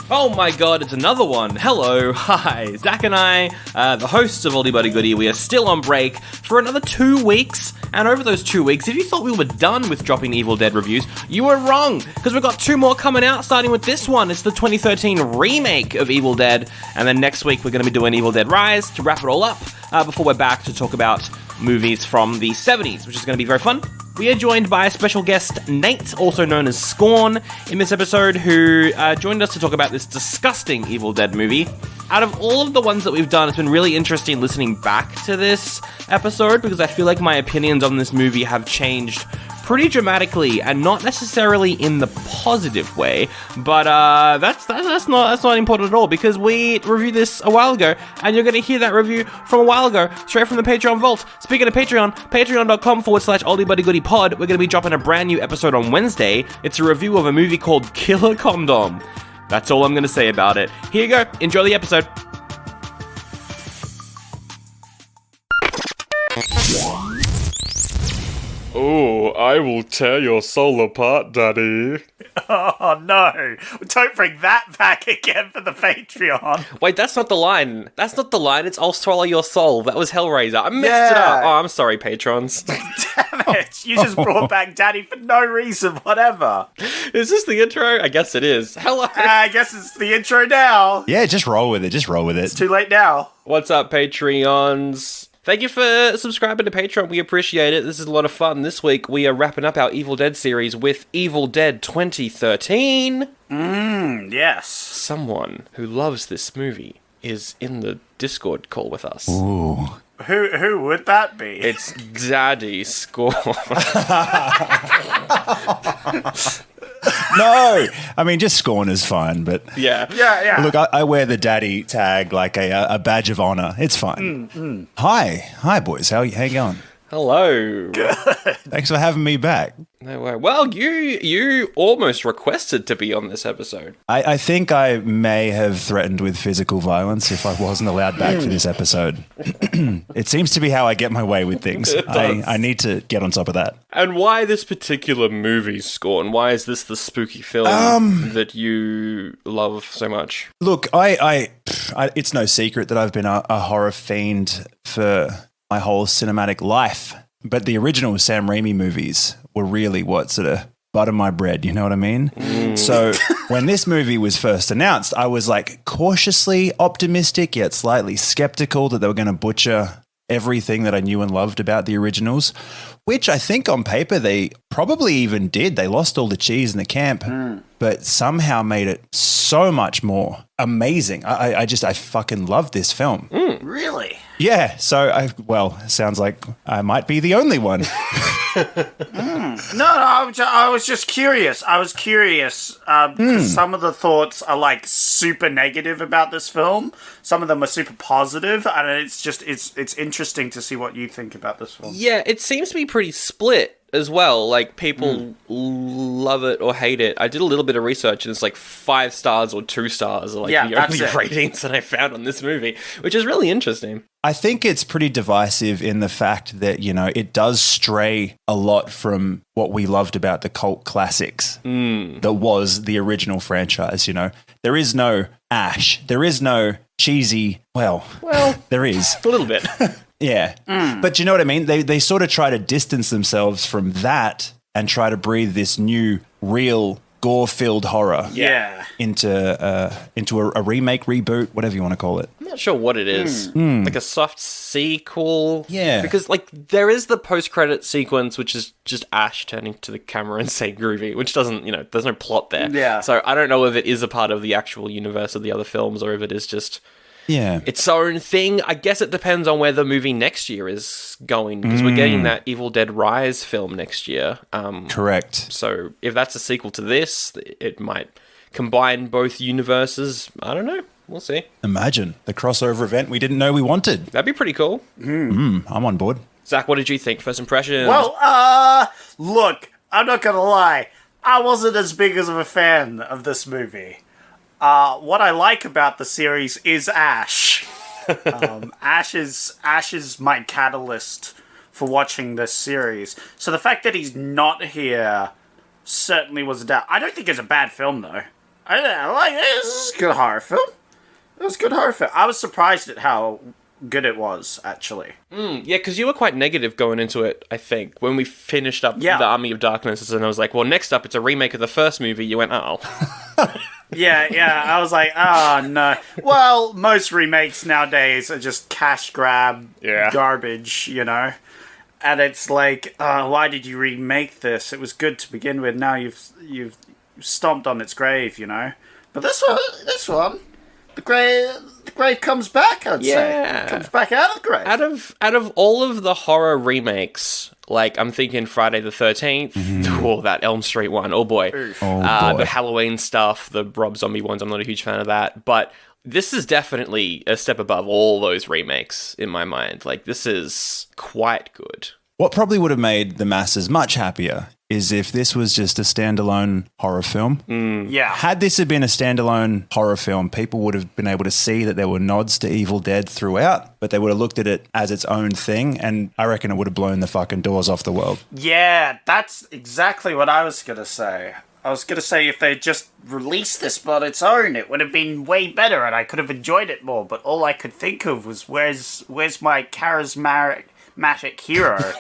Oh my god, it's another one. Hello, hi. Zach and I, the hosts of Oldie Buddy Goodie, we are still on break for another 2 weeks. And over those 2 weeks, if you thought we were done with dropping Evil Dead reviews, you were wrong, because we've got 2 more coming out, starting with this one. It's the 2013 remake of Evil Dead. And then next week, we're going to be doing Evil Dead Rise to wrap it all up before we're back to talk about movies from the 70s, which is going to be very fun. We are joined by a special guest, Nate, also known as Scorn, in this episode, who joined us to talk about this disgusting Evil Dead movie. Out of all of the ones that we've done, it's been really interesting listening back to this episode, because I feel like my opinions on this movie have changed pretty dramatically, and not necessarily in the positive way, but that's not important at all, because we reviewed this a while ago, and you're going to hear that review from a while ago, straight from the Patreon vault. Speaking of Patreon, patreon.com/oldiebuddygoodypod, we're going to be dropping a brand new episode on Wednesday. It's a review of a movie called Killer Condom. That's all I'm going to say about it. Here you go, enjoy the episode. Oh, I will tear your soul apart, Daddy. Oh no! Don't bring that back again for the Patreon. Wait, that's not the line. That's not the line. It's I'll swallow your soul. That was Hellraiser. I messed it up. Oh, I'm sorry, patrons. Damn it! You just brought back Daddy for no reason, whatever. Is this the intro? I guess it is. Hello. I guess it's the intro now. Yeah, just roll with it. It's too late now. What's up, Patreons? Thank you for subscribing to Patreon. We appreciate it. This is a lot of fun. This week, we are wrapping up our Evil Dead series with Evil Dead 2013. Yes. Someone who loves this movie is in the Discord call with us. Ooh. Who would that be? It's Daddy Score. No! I mean, just Scorn is fine, but... Yeah. Yeah. Look, I wear the daddy tag like a badge of honor. It's fine. Hi, boys. How you going? Hello. Thanks for having me back. No way. Well, you almost requested to be on this episode. I think I may have threatened with physical violence if I wasn't allowed back for this episode. It seems to be how I get my way with things. I need to get on top of that. And why this particular movie, Scorn? Why is this the spooky film that you love so much? Look, it's no secret that I've been a horror fiend for my whole cinematic life. But the original Sam Raimi movies were really what sort of butter my bread, you know what I mean? So when this movie was first announced, I was like cautiously optimistic yet slightly skeptical that they were going to butcher everything that I knew and loved about the originals, which I think on paper they probably even did. They lost all the cheese in the camp, but somehow made it so much more amazing. I fucking love this film. Really? Yeah, so sounds like I might be the only one. No, I was just curious. I was curious because some of the thoughts are like super negative about this film. Some of them are super positive, and it's interesting to see what you think about this film. Yeah, it seems to be pretty split as well. Like, people love it or hate it. I did a little bit of research, and it's like 5 stars or 2 stars are like the only ratings that I found on this movie, which is really interesting. I think it's pretty divisive in the fact that, you know, it does stray a lot from what we loved about the cult classics that was the original franchise, you know. There is no Ash. There is no cheesy, well, there is. A little bit. Yeah. But you know what I mean? They sort of try to distance themselves from that and try to breathe this new, real, gore-filled horror into a remake, reboot, whatever you want to call it. I'm not sure what it is. Like a soft sequel. Yeah. Because, like, there is the post-credit sequence, which is just Ash turning to the camera and saying groovy, which doesn't, there's no plot there. Yeah. So I don't know if it is a part of the actual universe of the other films or if it is just its own thing. I guess it depends on where the movie next year is going, because we're getting that Evil Dead Rise film next year. Correct. So if that's a sequel to this, it might combine both universes. I don't know. We'll see. Imagine the crossover event we didn't know we wanted. That'd be pretty cool. I'm on board. Zach, what did you think? First impressions? Well, look, I'm not gonna lie. I wasn't as big of a fan of this movie. What I like about the series is Ash. Ash is my catalyst for watching this series. So the fact that he's not here certainly was a doubt. I don't think it's a bad film, though. I like this. This is a good horror film. It was a good horror film. I was surprised at how good it was, actually. Yeah, because you were quite negative going into it, I think. When we finished up Yeah. The Army of Darkness, and I was like, well, next up, it's a remake of the first movie. You went, oh. Yeah. I was like, oh, no. Well, most remakes nowadays are just cash grab garbage, you know? And it's like, why did you remake this? It was good to begin with. Now you've stomped on its grave, you know? But this one, the grave comes back, I'd say. It comes back out of the grave. Out of all of the horror remakes, like I'm thinking Friday the 13th, or that Elm Street one, oh boy. The Halloween stuff, the Rob Zombie ones, I'm not a huge fan of that. But this is definitely a step above all those remakes in my mind. Like, this is quite good. What probably would have made the masses much happier is if this was just a standalone horror film. Yeah. Had this have been a standalone horror film, people would have been able to see that there were nods to Evil Dead throughout, but they would have looked at it as its own thing, and I reckon it would have blown the fucking doors off the world. Yeah, that's exactly what I was going to say. I was going to say if they just released this on its own, it would have been way better and I could have enjoyed it more, but all I could think of was where's my charismatic hero?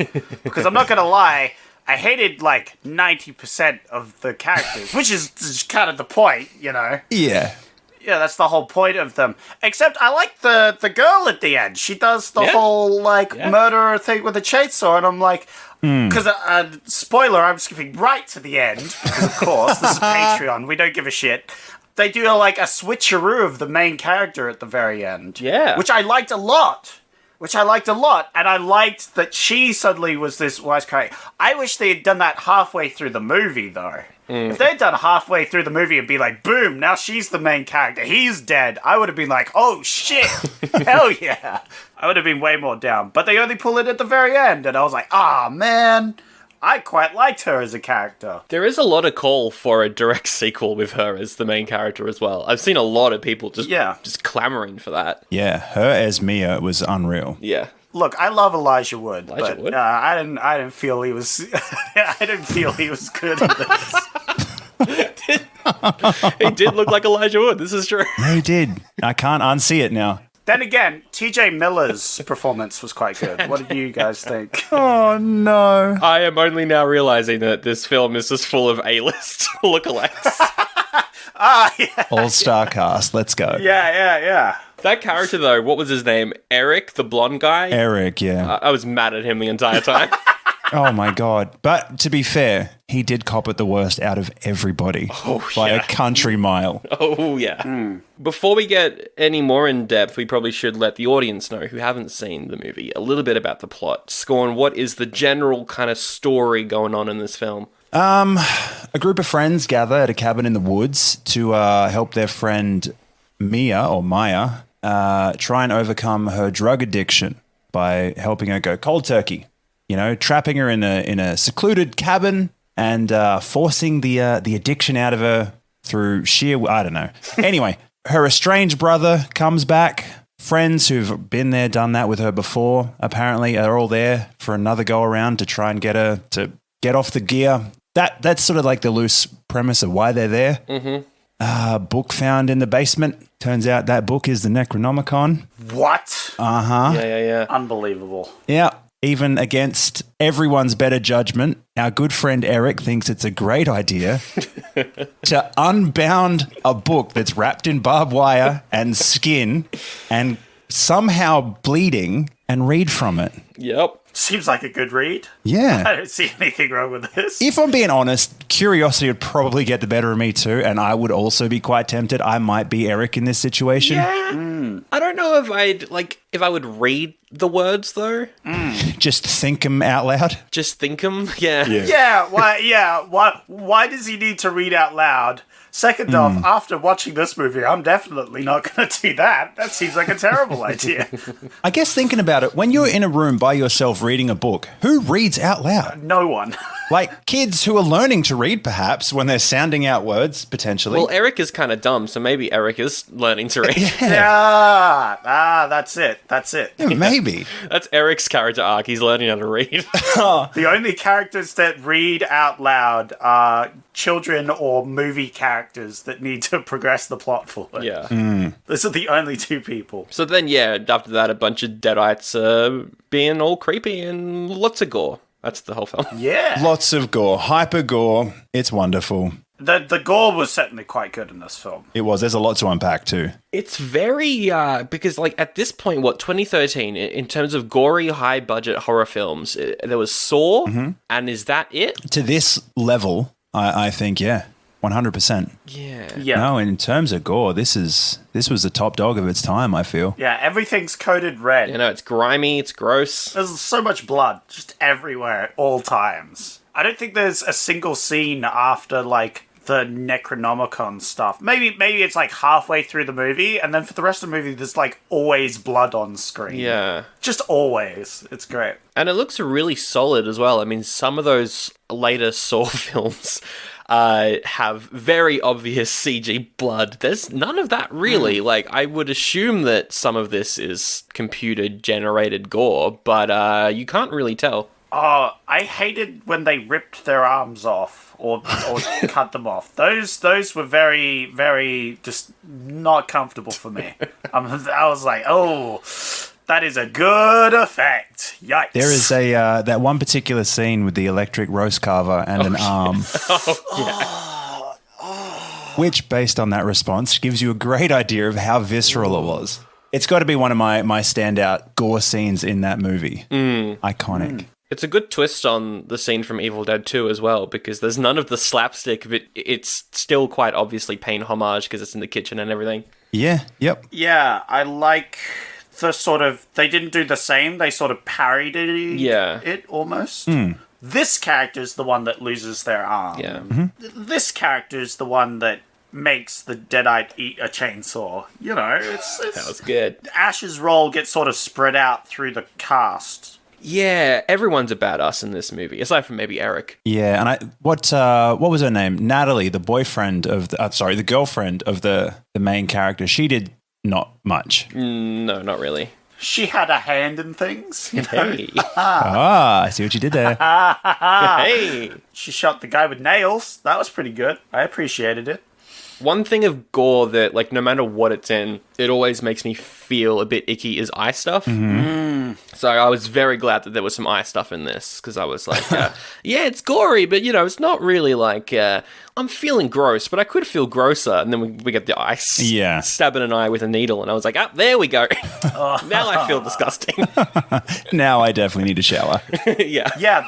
Because I'm not going to lie, I hated like 90% of the characters, which is kind of the point, you know? Yeah. Yeah, that's the whole point of them. Except I like the girl at the end. She does the whole murderer thing with a chainsaw, and I'm like, because spoiler, I'm skipping right to the end because of course this is Patreon. We don't give a shit. They do like a switcheroo of the main character at the very end. Yeah, which I liked a lot. And I liked that she suddenly was this wise character. I wish they had done that halfway through the movie, though. If they had done halfway through the movie and be like, boom, now she's the main character, he's dead, I would have been like, oh shit, hell yeah. I would have been way more down. But they only pull it at the very end, and I was like, ah, man, I quite liked her as a character. there is a lot of call for a direct sequel with her as the main character as well. I've seen a lot of people just clamoring for that. Yeah, her as Mia was unreal. Yeah. Look, I love Elijah Wood, but Wood? I didn't feel he was. I didn't feel he was good in this. He did look like Elijah Wood, this is true. Yeah, he did. I can't unsee it now. Then again, T.J. Miller's performance was quite good. What did you guys think? Oh, no. I am only now realizing that this film is just full of A-list lookalikes. Yeah. All-star cast. Let's go. Yeah. That character, though, what was his name? Eric, the blonde guy? Eric, yeah. I was mad at him the entire time. Oh, my God. But to be fair, he did cop it the worst out of everybody by a country mile. Oh, yeah. Before we get any more in depth, we probably should let the audience know who haven't seen the movie a little bit about the plot. Scorn, what is the general kind of story going on in this film? A group of friends gather at a cabin in the woods to help their friend Mia, or Maya, try and overcome her drug addiction by helping her go cold turkey. You know, trapping her in a secluded cabin and forcing the addiction out of her through sheer, I don't know. Anyway, her estranged brother comes back. Friends who've been there, done that with her before, apparently are all there for another go around to try and get her to get off the gear. That's sort of like the loose premise of why they're there. Mm-hmm. Book found in the basement. Turns out that book is the Necronomicon. What? Uh-huh. Yeah. Unbelievable. Yeah. Even against everyone's better judgment, our good friend Eric thinks it's a great idea to unbound a book that's wrapped in barbed wire and skin and somehow bleeding and read from it. Yep. Seems like a good read. Yeah. I don't see anything wrong with this. If I'm being honest, curiosity would probably get the better of me too, and I would also be quite tempted. I might be Eric in this situation. Yeah. I don't know if I would read the words though. Just think them out loud. Just think them. Yeah. Why does he need to read out loud? Second off, after watching this movie, I'm definitely not going to do that. That seems like a terrible idea. I guess thinking about it, when you're in a room by yourself reading a book, who reads out loud? No one. Like kids who are learning to read, perhaps, when they're sounding out words, potentially. Well, Eric is kind of dumb, so maybe Eric is learning to read. That's it. Yeah, maybe. That's Eric's character arc. He's learning how to read. The only characters that read out loud are children or movie characters characters that need to progress the plot forward. Yeah. Those are the only two people. So then, yeah, after that, a bunch of Deadites being all creepy and lots of gore. That's the whole film. Yeah. Lots of gore, hyper gore. It's wonderful. The gore was certainly quite good in this film. It was. There's a lot to unpack too. It's very, because like at this point, 2013, in terms of gory, high budget horror films, there was Saw, and is that it? To this level, I think, yeah, 100%. Yeah. Yeah. No, in terms of gore, this was the top dog of its time, I feel. Yeah, everything's coated red. You know, it's grimy, it's gross. There's so much blood just everywhere at all times. I don't think there's a single scene after, like, the Necronomicon stuff. Maybe it's, like, halfway through the movie, and then for the rest of the movie, there's, like, always blood on screen. Yeah. Just always. It's great. And it looks really solid as well. I mean, some of those later Saw films have very obvious CG blood. There's none of that really. Like, I would assume that some of this is computer-generated gore, but you can't really tell. Oh, I hated when they ripped their arms off or cut them off. Those were very, very just not comfortable for me. I was like, oh, that is a good effect. Yikes. There is that one particular scene with the electric roast carver and an arm. Which, based on that response, gives you a great idea of how visceral it was. It's got to be one of my standout gore scenes in that movie. Iconic. It's a good twist on the scene from Evil Dead 2 as well, because there's none of the slapstick, but it's still quite obviously paying homage because it's in the kitchen and everything. Yeah, yep. Yeah, I like the sort of... They didn't do the same. They sort of parodied it almost. This character's the one that loses their arm. Yeah. This character's the one that makes the Deadite eat a chainsaw. You know, it's That was good. Ash's role gets sort of spread out through the cast. Yeah, everyone's a badass in this movie, aside from maybe Eric. Yeah, and what was her name? Natalie, the boyfriend of the girlfriend of the main character. She did not much. No, not really. She had a hand in things. You know? Hey. I see what you did there. Hey. She shot the guy with nails. That was pretty good. I appreciated it. One thing of gore that, like, no matter what it's in, it always makes me feel a bit icky is eye stuff. So I was very glad that there was some eye stuff in this, because I was like, yeah, it's gory, but, you know, it's not really like, I'm feeling gross, but I could feel grosser. And then we get the ice stabbing an eye with a needle, and I was like, there we go. Now I feel disgusting. Now I definitely need a shower. Yeah,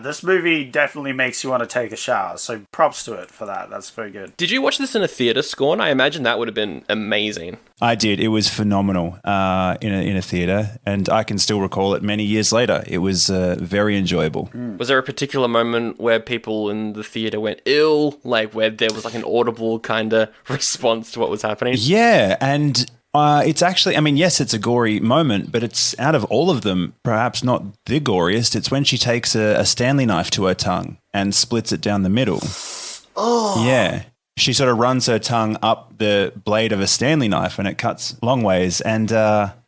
this movie definitely makes you want to take a shower, so props to it for that. That's very good. Did you watch this in a theater, Scorn? I imagine that would have been amazing. I did. It was phenomenal in a theater, and I can still recall it many years later. It was very enjoyable. Was there a particular moment where people in the theater went ill, like where there was like an audible kind of response to what was happening? Yeah, and it's actually, I mean, yes, it's a gory moment, but it's out of all of them, perhaps not the goriest. It's when she takes a Stanley knife to her tongue and splits it down the middle. Oh. Yeah. She sort of runs her tongue up the blade of a Stanley knife and it cuts long ways. And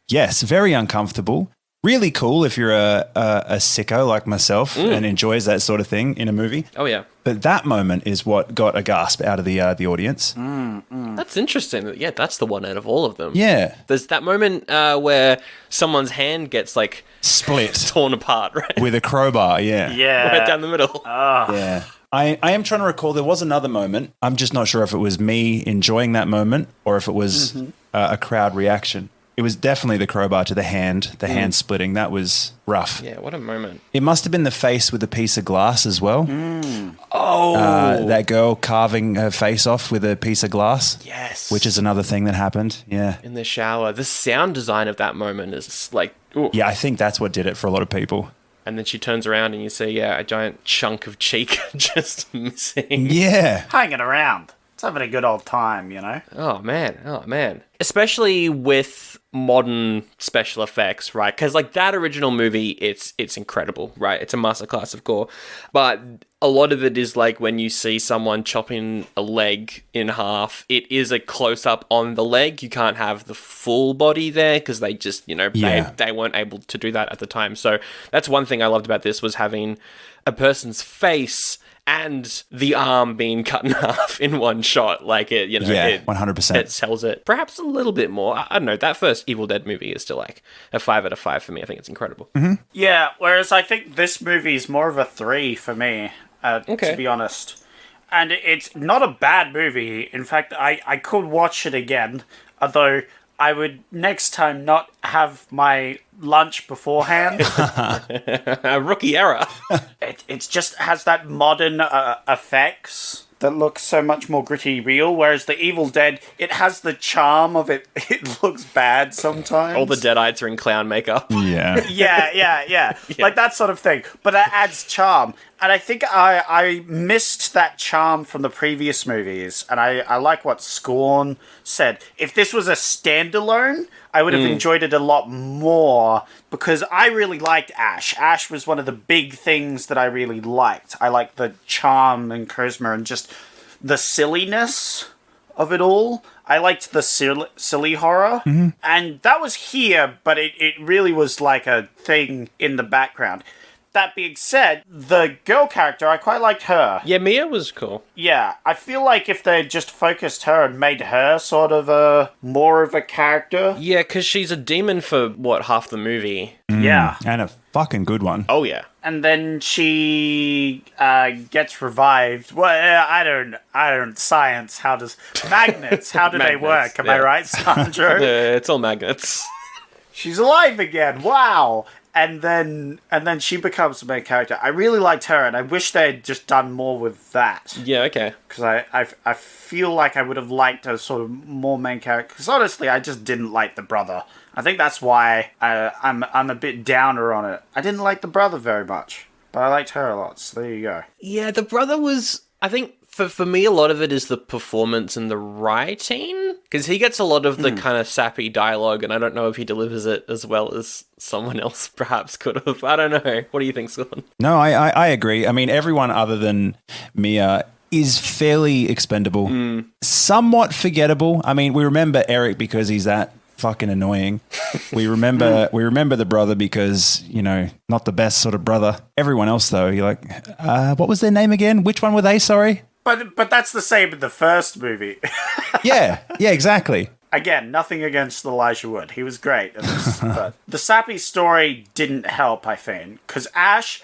yes, very uncomfortable. Really cool if you're a sicko like myself and enjoys that sort of thing in a movie. Oh, yeah. But that moment is what got a gasp out of the audience. That's interesting. Yeah, that's the one out of all of them. Yeah. There's that moment where someone's hand gets like Split. torn apart, right? With a crowbar, yeah. Right down the middle. Yeah. I am trying to recall, there was another moment. I'm just not sure if it was me enjoying that moment or if it was a crowd reaction. It was definitely the crowbar to the hand splitting. That was rough. Yeah, what a moment. It must have been the face with a piece of glass as well. Oh. That girl carving her face off with a piece of glass. Yes. Which is another thing that happened. Yeah. In the shower. The sound design of that moment is like, ooh. Yeah, I think that's what did it for a lot of people. And then she turns around and you see, a giant chunk of cheek just missing. Yeah. Hanging around. It's having a good old time, you know? Oh, man. Especially with modern special effects, right? Because, like, that original movie, it's incredible, right? It's a masterclass of gore. But a lot of it is, like, when you see someone chopping a leg in half, it is a close-up on the leg. You can't have the full body there because they just, they weren't able to do that at the time. So that's one thing I loved about this was having a person's face and the arm being cut in half in one shot. Like it, you know, Yeah, 100%. It sells it perhaps a little bit more. I don't know. That first Evil Dead movie is still like a 5 out of 5 for me. I think it's incredible. Yeah, whereas I think this movie is more of a 3 for me, to be honest. And it's not a bad movie. In fact, I could watch it again, although I would next time not have my lunch beforehand. Rookie error. It just has that modern effects that look so much more gritty real, whereas the Evil Dead, it has the charm of it. It looks bad sometimes. All the Deadites are in clown makeup. Yeah. Yeah. Like that sort of thing. But that adds charm. And I think I missed that charm from the previous movies. And I like what Scorn said. If this was a standalone, I would have enjoyed it a lot more because I really liked Ash. Ash was one of the big things that I really liked. I liked the charm and charisma and just the silliness of it all. I liked the silly horror. And that was here, but it really was like a thing in the background. That being said, the girl character, I quite liked her. Yeah, Mia was cool. Yeah, I feel like if they just focused her and made her sort of more of a character. Yeah, because she's a demon for, half the movie? Yeah. And a fucking good one. Oh, yeah. And then she gets revived. Well, I don't science. How does magnets? How do they work? Am I right, Sandro? It's all magnets. She's alive again. Wow. And then she becomes the main character. I really liked her, and I wish they had just done more with that. Yeah, okay. Because I feel like I would have liked a sort of more main character. Because honestly, I just didn't like the brother. I think that's why I'm a bit downer on it. I didn't like the brother very much, but I liked her a lot. So there you go. Yeah, the brother was... I think for me, a lot of it is the performance and the writing. Because he gets a lot of the kind of sappy dialogue, and I don't know if he delivers it as well as someone else perhaps could have. I don't know. What do you think, Scott? No, I agree. I mean, everyone other than Mia is fairly expendable. Somewhat forgettable. I mean, we remember Eric because he's that fucking annoying. We remember the brother because, you know, not the best sort of brother. Everyone else, though, you're like, what was their name again? Which one were they? Sorry? But that's the same in the first movie. Yeah, exactly. Again, nothing against Elijah Wood. He was great. But the sappy story didn't help, I think. Because Ash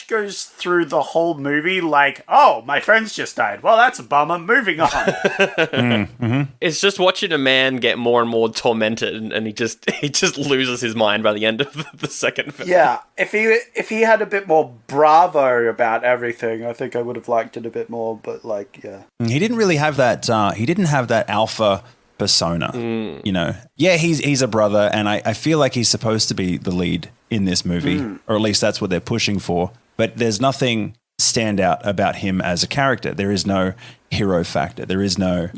goes through the whole movie like, oh, my friends just died. Well, that's a bummer. Moving on. It's just watching a man get more and more tormented, and he just loses his mind by the end of the second film. Yeah, if he had a bit more bravo about everything, I think I would have liked it a bit more. But like, yeah, He didn't really have that. He didn't have that alpha persona. You know, yeah, he's a brother, and I feel like he's supposed to be the lead in this movie, or at least that's what they're pushing for. But there's nothing standout about him as a character. There is no hero factor. There is no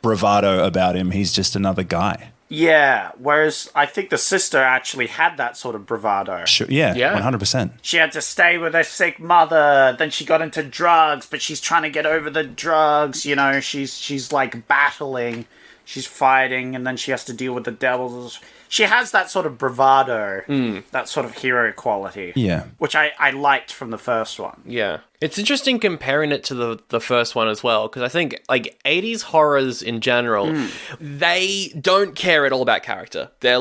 bravado about him. He's just another guy. Yeah, whereas I think the sister actually had that sort of bravado. Sure, yeah, 100%. She had to stay with her sick mother, then she got into drugs, but she's trying to get over the drugs, you know, she's like battling, she's fighting, and then she has to deal with the devils. She has that sort of bravado, that sort of hero quality. Yeah. Which I liked from the first one. Yeah. It's interesting comparing it to the first one as well, because I think, like, 80s horrors in general, they don't care at all about character. They're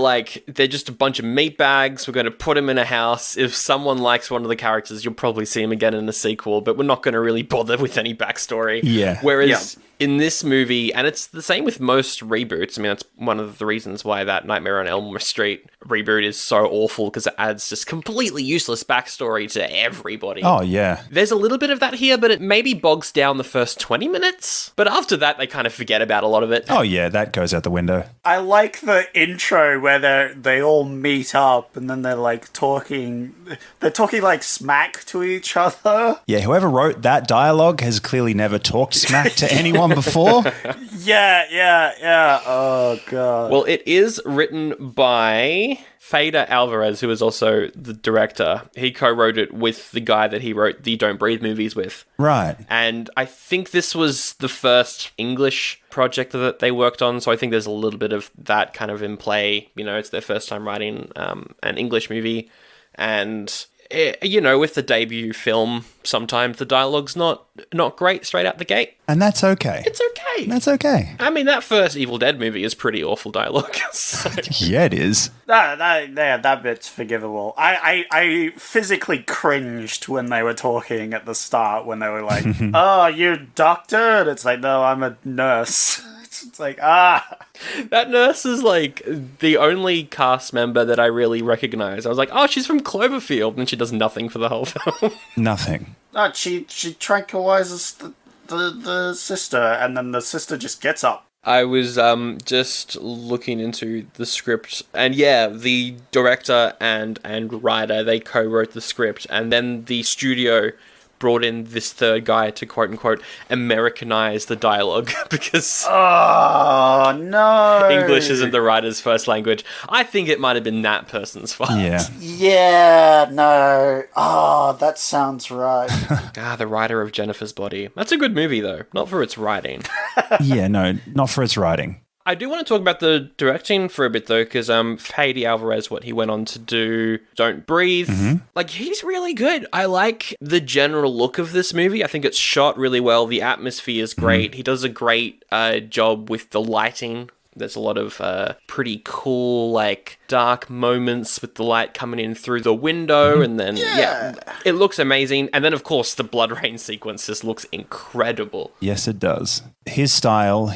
just a bunch of meatbags. We're going to put them in a house. If someone likes one of the characters, you'll probably see him again in a sequel, but we're not going to really bother with any backstory. Yeah. Whereas in this movie, and it's the same with most reboots, I mean, that's one of the reasons why that Nightmare on Elm Street reboot is so awful, because it adds just completely useless backstory to everybody. Oh, yeah. There's a little bit of that here, but it maybe bogs down the first 20 minutes. But after that, they kind of forget about a lot of it. Oh, yeah, that goes out the window. I like the intro where they all meet up and then they're like talking like smack to each other. Yeah, whoever wrote that dialogue has clearly never talked smack to anyone before. Yeah. Oh, God. Well, it is written by Fede Alvarez, who is also the director. He co-wrote it with the guy that he wrote the Don't Breathe movies with. Right. And I think this was the first English project that they worked on, so I think there's a little bit of that kind of in play. You know, it's their first time writing an English movie, and with the debut film, sometimes the dialogue's not great straight out the gate. And that's okay. It's okay. That's okay. I mean, that first Evil Dead movie is pretty awful dialogue. So. Yeah, it is. That bit's forgivable. I physically cringed when they were talking at the start, when they were like, "Oh, you're a doctor?" And it's like, "No, I'm a nurse." It's like, That nurse is like the only cast member that I really recognize. I was like, oh, she's from Cloverfield, and she does nothing for the whole film. Nothing. No, she tranquilizes the sister, and then the sister just gets up. I was just looking into the script, and yeah, the director and writer, they co-wrote the script, and then the studio brought in this third guy to quote-unquote Americanize the dialogue because Oh, no. English isn't the writer's first language. I think it might have been that person's fault. Yeah. Yeah, no. Oh, that sounds right. The writer of Jennifer's Body. That's a good movie, though. Not for its writing. Yeah, no, not for its writing. I do want to talk about the directing for a bit, though, because Fede Alvarez, what he went on to do, Don't Breathe, like, he's really good. I like the general look of this movie. I think it's shot really well. The atmosphere is great. He does a great job with the lighting. There's a lot of pretty cool, like, dark moments with the light coming in through the window, and then, yeah, it looks amazing. And then, of course, the blood rain sequence just looks incredible. Yes, it does. His style,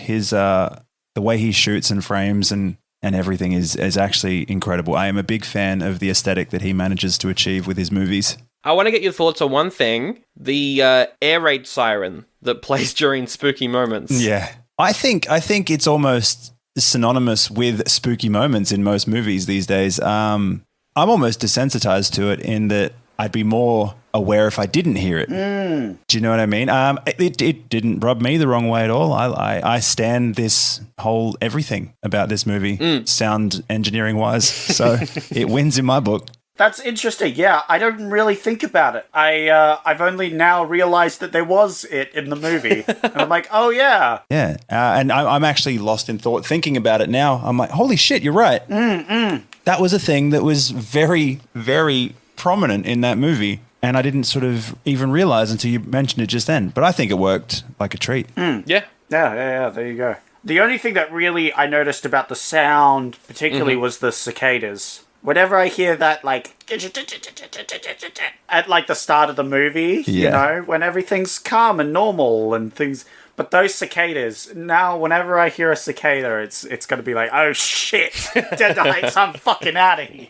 the way he shoots and frames and everything is actually incredible. I am a big fan of the aesthetic that he manages to achieve with his movies. I want to get your thoughts on one thing. The air raid siren that plays during spooky moments. Yeah. I think it's almost synonymous with spooky moments in most movies these days. I'm almost desensitized to it in that I'd be more aware if I didn't hear it. Do you know what I mean? It didn't rub me the wrong way at all. I stand this whole everything about this movie, sound engineering wise. So it wins in my book. That's interesting. Yeah, I don't really think about it. I've only now realized that there was it in the movie. And I'm like, oh, yeah. Yeah. And I'm actually lost in thought thinking about it now. I'm like, holy shit, you're right. That was a thing that was very, very prominent in that movie. And I didn't sort of even realize until you mentioned it just then. But I think it worked like a treat. Yeah. Yeah, there you go. The only thing that really I noticed about the sound, particularly, was the cicadas. Whenever I hear that, like, at, like, the start of the movie, you know, when everything's calm and normal and things... But those cicadas, now, whenever I hear a cicada, it's going to be like, oh, shit, Dead Heights, I'm fucking out of here.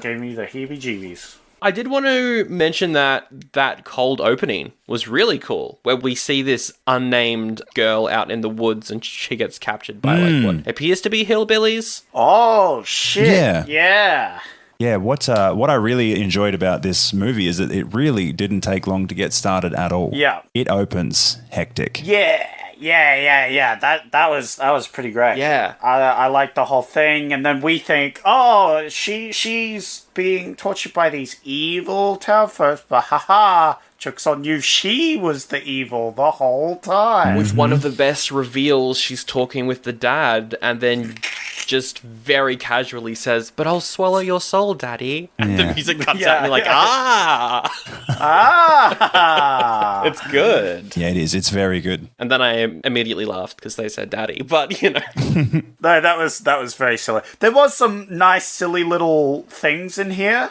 Gave me the heebie-jeebies. I did want to mention that cold opening was really cool, where we see this unnamed girl out in the woods and she gets captured by like what appears to be hillbillies. Oh, shit. Yeah. Yeah, what I really enjoyed about this movie is that it really didn't take long to get started at all. Yeah. It opens hectic. Yeah. That was pretty great. Yeah. I like the whole thing, and then we think, oh, she's being tortured by these evil Telfos, but haha, joke's on you, she was the evil the whole time. With one of the best reveals, she's talking with the dad, and then just very casually says, but I'll swallow your soul, Daddy. And the music cuts out and you're like, It's good. Yeah, it is. It's very good. And then I immediately laughed because they said Daddy. But, you know. No, that was very silly. There was some nice, silly little things in here,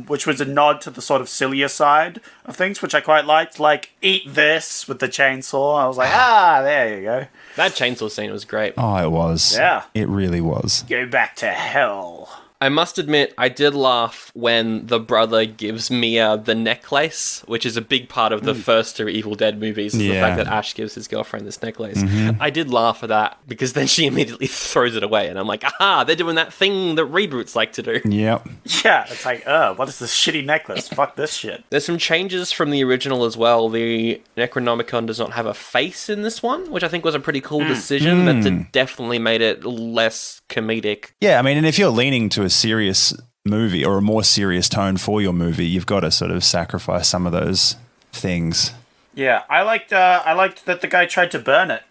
which was a nod to the sort of sillier side of things, which I quite liked. Like, eat this with the chainsaw. I was like, there you go. That chainsaw scene was great. Oh, it was. Yeah. It really was. Go back to hell. I must admit, I did laugh when the brother gives Mia the necklace, which is a big part of the first two Evil Dead movies, is the fact that Ash gives his girlfriend this necklace. I did laugh at that, because then she immediately throws it away, and I'm like, they're doing that thing that reboots like to do. Yep. Yeah, it's like, what is this shitty necklace? Fuck this shit. There's some changes from the original as well. The Necronomicon does not have a face in this one, which I think was a pretty cool decision, that definitely made it less comedic. Yeah, I mean, and if you're leaning to a serious movie or a more serious tone for your movie, you've got to sort of sacrifice some of those things. Yeah, I liked that the guy tried to burn it,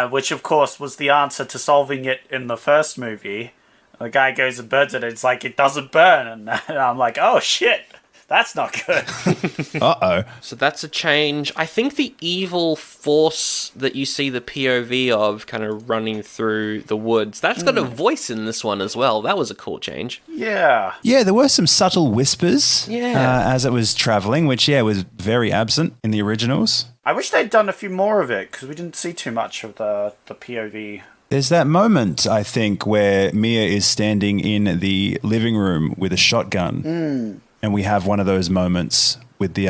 which of course was the answer to solving it in the first movie. The guy goes and burns it, and it's like, it doesn't burn, and I'm like, oh shit. That's not good. Uh-oh. So that's a change. I think the evil force that you see the POV of kind of running through the woods, that's got a voice in this one as well. That was a cool change. Yeah. Yeah, there were some subtle whispers as it was traveling, which, was very absent in the originals. I wish they'd done a few more of it, because we didn't see too much of the POV. There's that moment, I think, where Mia is standing in the living room with a shotgun. And we have one of those moments with the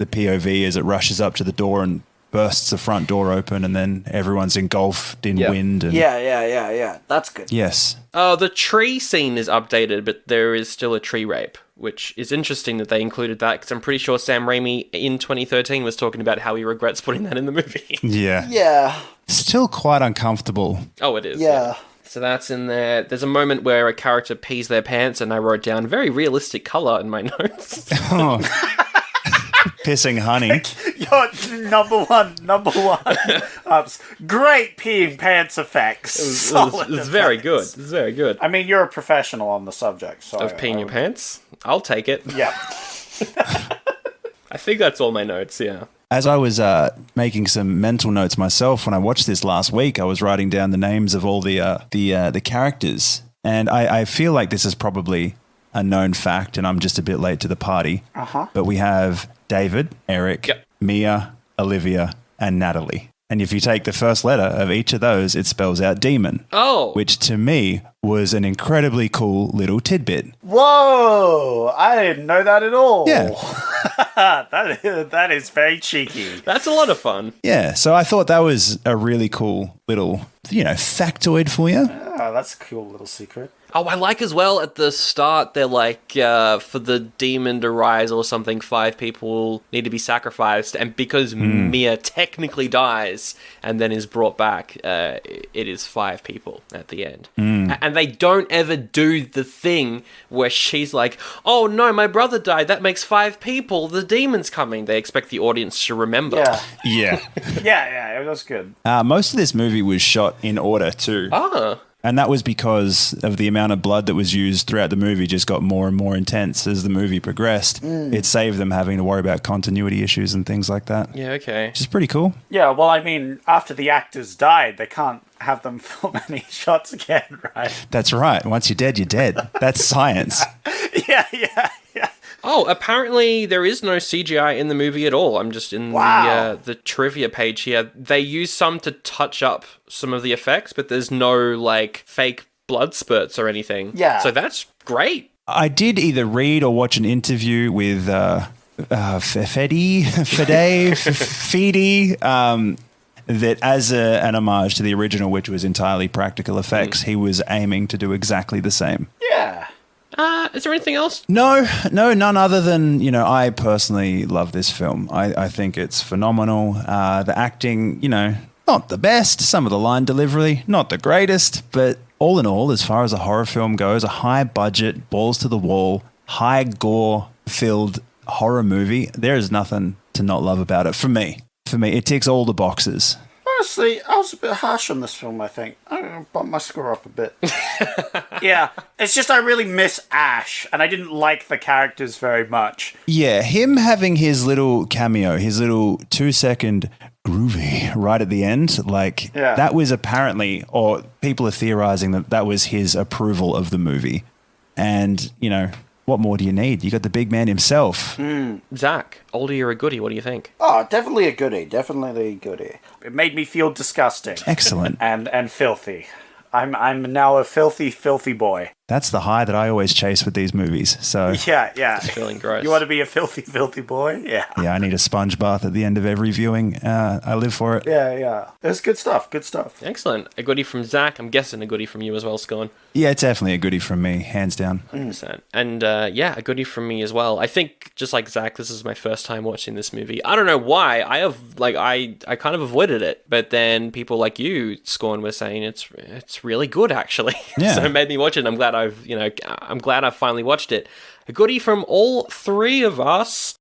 POV as it rushes up to the door and bursts the front door open, and then everyone's engulfed in wind. And Yeah. That's good. yes. Oh, the tree scene is updated, but there is still a tree rape, which is interesting that they included that, because I'm pretty sure Sam Raimi in 2013 was talking about how he regrets putting that in the movie. Yeah. Yeah. Still quite uncomfortable. Oh, it is. Yeah. So that's in there. There's a moment where a character pees their pants, and I wrote down very realistic color in my notes. Oh. Pissing honey. Your number one. Great peeing pants effects. It was very good. It was very good. I mean, you're a professional on the subject, so Of peeing your pants? I'll take it. Yeah. I think that's all my notes, yeah. As I was making some mental notes myself when I watched this last week, I was writing down the names of all the characters, and I feel like this is probably a known fact, and I'm just a bit late to the party. But we have David, Eric, Mia, Olivia, and Natalie. And if you take the first letter of each of those, it spells out demon. Oh. Which to me was an incredibly cool little tidbit. Whoa! I didn't know that at all. Yeah. that is very cheeky. That's a lot of fun. Yeah, so I thought that was a really cool little, factoid for you. Oh, that's a cool little secret. Oh, I like as well at the start, they're like, for the demon to rise or something, 5 people need to be sacrificed. And because Mia technically dies and then is brought back, it is 5 people at the end. And they don't ever do the thing where she's like, oh no, my brother died, that makes 5 people, the demon's coming. They expect the audience to remember. Yeah. Yeah. Yeah, it was good. Most of this movie was shot in order too. And that was because of the amount of blood that was used throughout the movie just got more and more intense as the movie progressed. It saved them having to worry about continuity issues and things like that. Yeah, okay. Which is pretty cool. Yeah, well, I mean, after the actors died, they can't have them film any shots again, right? That's right. Once you're dead, you're dead. That's science. Yeah. Oh, apparently there is no CGI in the movie at all. I'm just in the trivia page here. They use some to touch up some of the effects, but there's no, fake blood spurts or anything. Yeah. So that's great. I did either read or watch an interview with Fede, that as an homage to the original, which was entirely practical effects, he was aiming to do exactly the same. Yeah. Is there anything else? No, none other than, I personally love this film. I think it's phenomenal. The acting, not the best. Some of the line delivery, not the greatest. But all in all, as far as a horror film goes, a high budget, balls to the wall, high gore-filled horror movie, there is nothing to not love about it for me. For me, it ticks all the boxes. Honestly, I was a bit harsh on this film, I think. I'm going to bump my score up a bit. Yeah, it's just I really miss Ash, and I didn't like the characters very much. Yeah, him having his little cameo, his little 2-second groovy right at the end, that was apparently, or people are theorizing that was his approval of the movie. And, what more do you need? You got the big man himself. Zach, oldie or a goodie, what do you think? Oh, definitely a goodie. Definitely a goodie. It made me feel disgusting. Excellent. and filthy. I'm now a filthy boy. That's the high that I always chase with these movies. So Yeah. Just feeling gross. You want to be a filthy boy? Yeah. yeah, I need a sponge bath at the end of every viewing. I live for it. Yeah. It's good stuff. Excellent. A goodie from Zach. I'm guessing a goodie from you as well, Scone. Yeah, it's definitely a goodie from me, hands down. 100%. And a goodie from me as well. I think, just like Zach, this is my first time watching this movie. I don't know why. I kind of avoided it. But then people like you, Scorn, were saying it's really good, actually. Yeah. So it made me watch it. I'm glad I've finally watched it. A goodie from all 3 of us.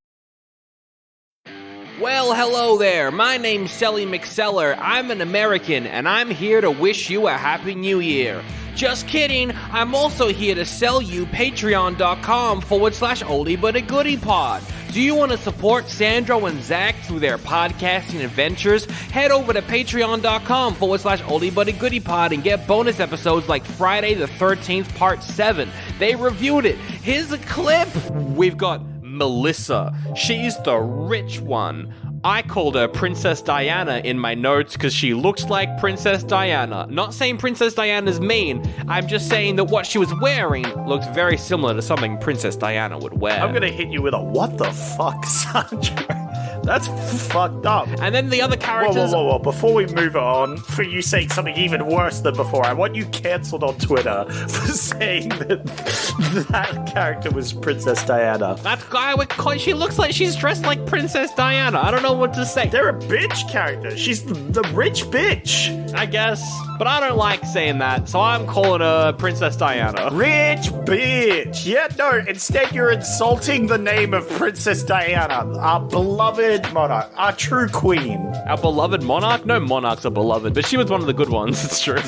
Well, hello there. My name's Sally McSeller. I'm an American, and I'm here to wish you a Happy New Year. Just kidding. I'm also here to sell you patreon.com/oldie but a goodie pod. Do you want to support Sandro and Zach through their podcasting adventures? Head over to patreon.com/oldie but a goodie pod and get bonus episodes like Friday the 13th Part 7. They reviewed it. Here's a clip. We've got Melissa. She's the rich one. I called her Princess Diana in my notes because she looks like Princess Diana. Not saying Princess Diana's mean, I'm just saying that what she was wearing looks very similar to something Princess Diana would wear. I'm gonna hit you with a what the fuck, Sandro? That's fucked up. And then the other characters... Whoa. Before we move on, for you saying something even worse than before, I want you cancelled on Twitter for saying that that character was Princess Diana. That guy, she looks like she's dressed like Princess Diana. I don't know what to say. They're a bitch character. She's the rich bitch. I guess. But I don't like saying that, so I'm calling her Princess Diana. Rich bitch. Yeah, no, instead you're insulting the name of Princess Diana, our beloved monarch, our true queen. Our beloved monarch? No monarchs are beloved, but she was one of the good ones, it's true.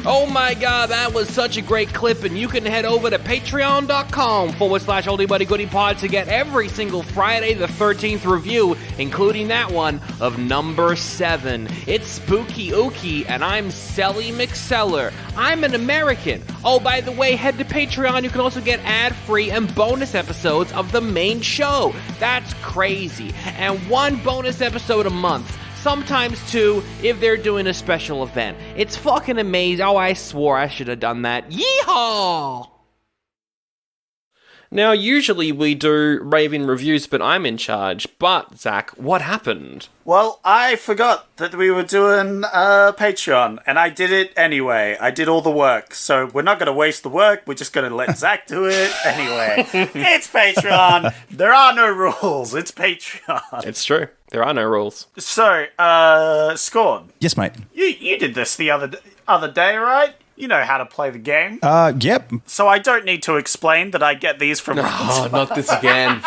Oh my god, that was such a great clip, and you can head over to patreon.com/oldie buddy goodie pod to get every single Friday the 13th review, including that one of number 7. It's Spooky Ookie, and I'm Sally McSeller. I'm an American. Oh, by the way, head to Patreon. You can also get ad-free and bonus episodes of the main show. That's crazy. And one bonus episode a month. Sometimes 2 if they're doing a special event. It's fucking amazing. Oh, I swore I should have done that. Yeehaw! Now, usually we do raving reviews, but I'm in charge. But, Zach, what happened? Well, I forgot that we were doing Patreon, and I did it anyway. I did all the work, so we're not going to waste the work. We're just going to let Zach do it anyway. It's Patreon. There are no rules. It's Patreon. It's true. There are no rules. So, Scorn. Yes, mate. You did this the other day, right? You know how to play the game. Yep. So I don't need to explain that I get these from Oh, not this again.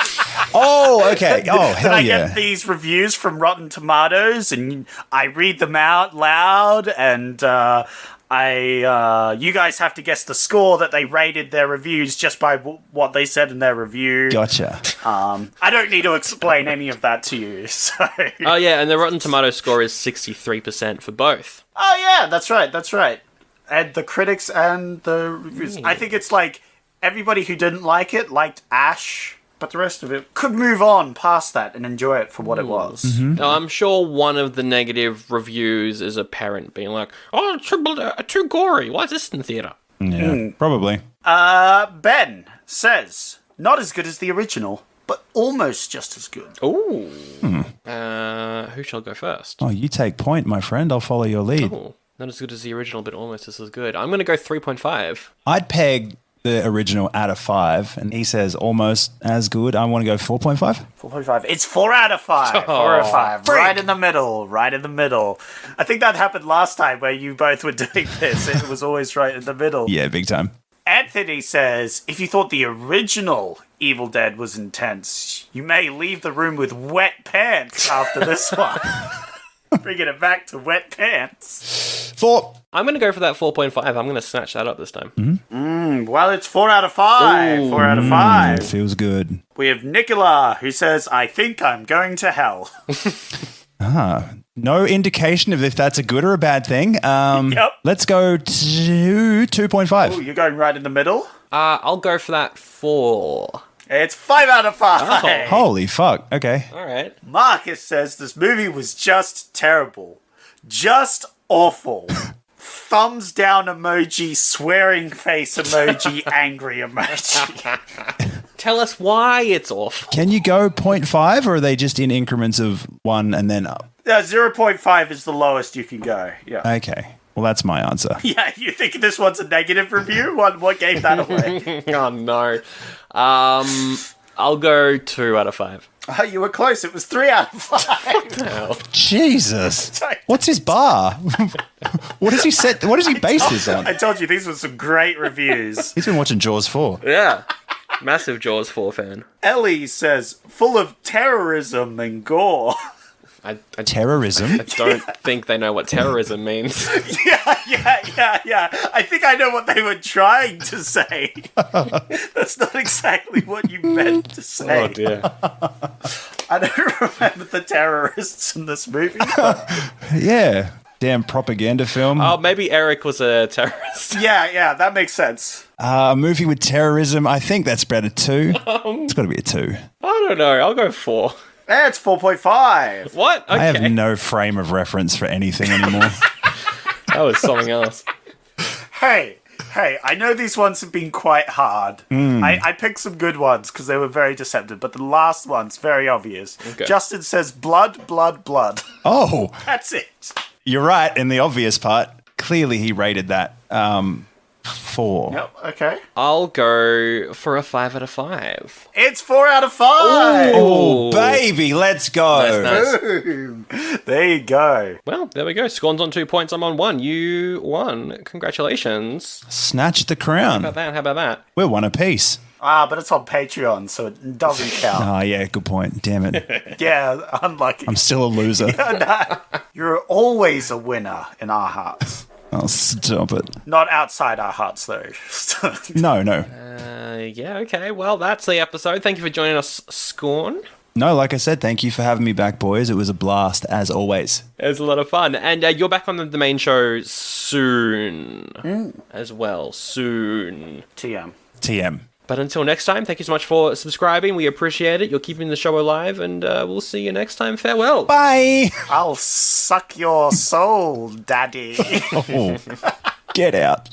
Oh, okay. Oh, hell I yeah. get these reviews from Rotten Tomatoes, and I read them out loud, and you guys have to guess the score that they rated their reviews just by what they said in their review. Gotcha. I don't need to explain any of that to you. So. Oh, yeah, and the Rotten Tomatoes score is 63% for both. Oh, yeah, that's right. And the critics and the reviews. I think it's like everybody who didn't like it liked Ash, but the rest of it could move on past that and enjoy it for what it was. Mm-hmm. Now, I'm sure one of the negative reviews is a parent being like, oh, too gory. Why is this in the theatre? Yeah, probably. Ben says, not as good as the original, but almost just as good. Ooh. Who shall go first? Oh, you take point, my friend. I'll follow your lead. Oh, not as good as the original, but almost as good. I'm going to go 3.5. I'd peg the original out of 5, and he says almost as good. I want to go 4.5. 4.5. It's 4 out of 5. 4 out of 5. Freak. Right in the middle. I think that happened last time where you both were doing this. It was always right in the middle. Yeah, big time. Anthony says, if you thought the original Evil Dead was intense, you may leave the room with wet pants after this one. Bringing it back to wet pants. 4. I'm going to go for that 4.5. I'm going to snatch that up this time. Well, it's 4 out of 5. Ooh. 4 out of 5. Feels good. We have Nicola, who says, I think I'm going to hell. No indication of if that's a good or a bad thing. Yep. Let's go to 2.5. Oh, you're going right in the middle? I'll go for that 4. It's 5 out of 5. Oh. Holy fuck. Okay. All right. Marcus says this movie was just terrible. Just awful. Thumbs down emoji, swearing face emoji, angry emoji. Tell us why it's awful. Can you go 0.5, or are they just in increments of 1 and then up? 0.5 is the lowest you can go. Yeah. Okay. Well, that's my answer. Yeah, you think this one's a negative review? What gave that away? Oh, no. I'll go 2 out of 5. Oh, you were close. It was 3 out of 5. Jesus. What's his bar? What does he base this on? I told you these were some great reviews. He's been watching Jaws 4. Yeah. Massive Jaws 4 fan. Ellie says, full of terrorism and gore. I Terrorism? don't think they know what terrorism means. Yeah. I think I know what they were trying to say. That's not exactly what you meant to say. Oh dear. I don't remember the terrorists in this movie. But Yeah. Damn propaganda film. Oh, maybe Eric was a terrorist. yeah, that makes sense. A movie with terrorism. I think that's about a 2. It's got to be a 2. I don't know. I'll go 4. It's 4.5. What? Okay. I have no frame of reference for anything anymore. That was something else. Hey, I know these ones have been quite hard. I picked some good ones because they were very deceptive, but the last one's very obvious. Okay. Justin says blood, blood, blood. Oh, That's it. you're right in the obvious part. Clearly, he rated that 4. Yep, okay. I'll go for a 5 out of 5. It's 4 out of 5. Oh, baby, let's go. Nice. Boom. There you go. Well, there we go. Scorn's on 2 points. I'm on 1. You won. Congratulations. Snatch the How crown. about that? We're one apiece. But it's on Patreon, so it doesn't count. Oh, yeah, good point. Damn it. Yeah, unlucky. I'm still a loser. You're always a winner in our hearts. Oh, stop it. Not outside our hearts, though. No. Yeah, okay. Well, that's the episode. Thank you for joining us, Scorn. No, like I said, thank you for having me back, boys. It was a blast, as always. It was a lot of fun. And you're back on the main show soon as well. Soon. TM. But until next time, thank you so much for subscribing. We appreciate it. You're keeping the show alive, and we'll see you next time. Farewell. Bye. I'll suck your soul, daddy. Oh, get out.